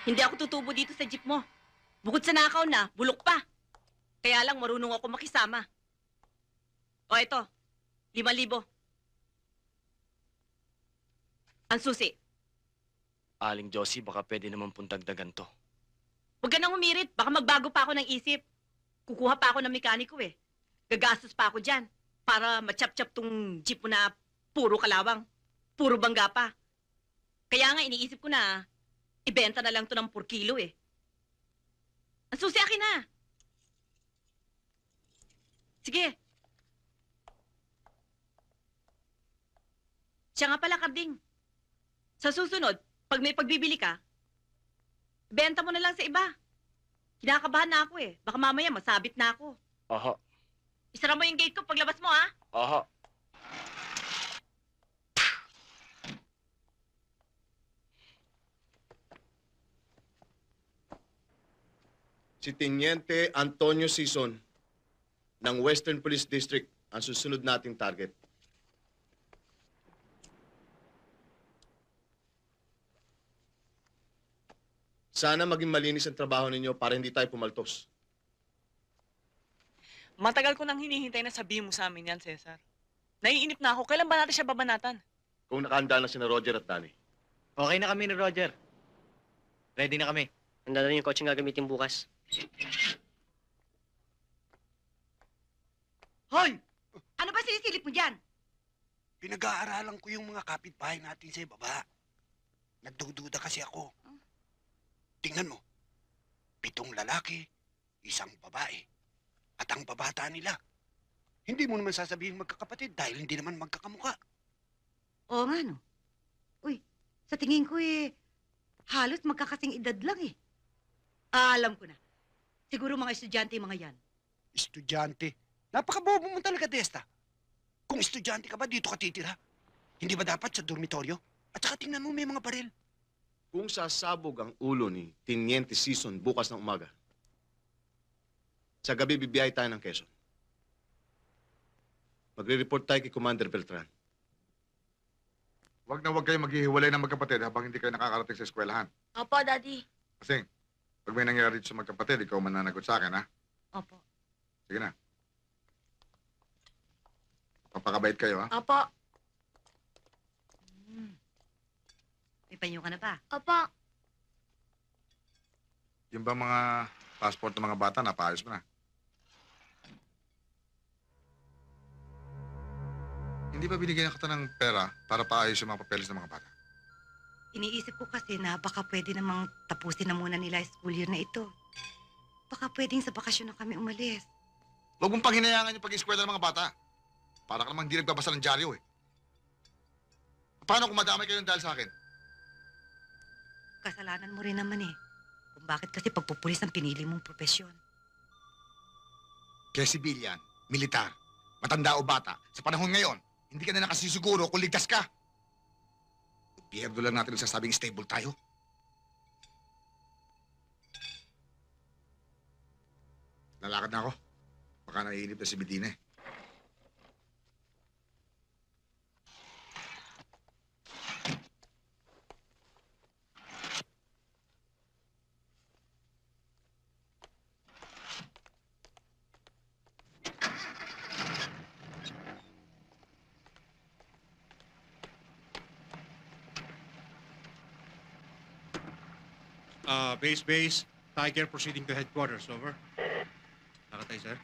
Hindi ako tutubo dito sa jeep mo. Bukod sa nakaw na, bulok pa. Kaya lang marunong ako makisama. O ito, 5,000. Ang susi. Aling Josie, baka pwede naman pong dagdagan to. Huwag ka nang umirit. Baka magbago pa ako ng isip. Kukuha pa ako ng mekaniko eh. Gagastos pa ako dyan. Para matchap-chap tong jeep mo na puro kalawang. Puro bangga pa. Kaya nga iniisip ko na, ibenta na lang to ng 4 kilo eh. Ang susi akin na. Sige. Siya nga pala, Karding. Sa susunod, pag may pagbibili ka, benta mo na lang sa iba. Kinakabahan na ako eh. Baka mamaya masabit na ako. Aha. Isara mo yung gate ko paglabas mo, ha? Aha. Si Teniente Antonio Sison ng Western Police District ang susunod nating target. Sana maging malinis ang trabaho ninyo para hindi tayo pumaltos. Matagal ko nang hinihintay na sabihin mo sa amin yan, Cesar. Naiinip na ako. Kailan ba natin siya babanatan? Kung nakahanda na sina Roger at Danny. Okay na kami ni Roger. Ready na kami. Handa na yung coaching gagamitin bukas. Hoy! Ano ba sinisilip mo dyan? Pinag-aaralan ko yung mga kapitbahay natin sa baba. Nagdududa kasi ako. Tingnan mo, 7 lalaki, 1 babae, at ang babata nila. Hindi mo naman sasabihin magkakapatid dahil hindi naman magkakamuka. Oo nga, no? Uy, sa tingin ko halos magkakasing edad lang eh. Alam ko na. Siguro mga estudyante yung mga yan. Estudyante. Napakabobo mo talaga, Desta. Kung estudyante ka ba, dito ka titira? Hindi ba dapat sa dormitoryo? At saka tingnan mo, may mga baril. Kung sasabog ang ulo ni Teniente Sison bukas ng umaga, sa gabi bibiyay tayo ng Quezon. Magre-report tayo kay Commander Beltran. Huwag na huwag kayo maghihiwalay ng magkapatid habang hindi kayo nakakarating sa eskwelahan. Opo, Daddy. Kasi, pag may nangyari sa magkapatid, ikaw mananagot sa akin, ha? Opo. Sige na. Papakabait kayo, ha? Opo. May panyo ka na ba? Opo. Yung ba mga passport ng mga bata, napaayos mo na? Hindi ba binigyan kita ng pera para paayos yung mga papeles ng mga bata? Iniisip ko kasi na baka pwede namang tapusin na muna nila yung school year na ito. Baka pwedeng sa bakasyon na kami umalis. Huwag mong panghinayangan yung pag-eskwela ng mga bata. Para ka namang hindi nagbabasa ng dyaryo, eh. Paano kung madamay kayo dahil sa akin? Kasalanan mo rin naman eh. Kung bakit kasi pagpupulis ang pinili mong profesyon. Kaya civilian, militar, matanda o bata, sa panahon ngayon, hindi ka na nakasisiguro kung ligtas ka. Pierdo lang natin ang sasabing stable tayo. Lalakad na ako. Baka naiinip na si Medina eh. Base. Tiger proceeding to headquarters, over. Nakatay, sir.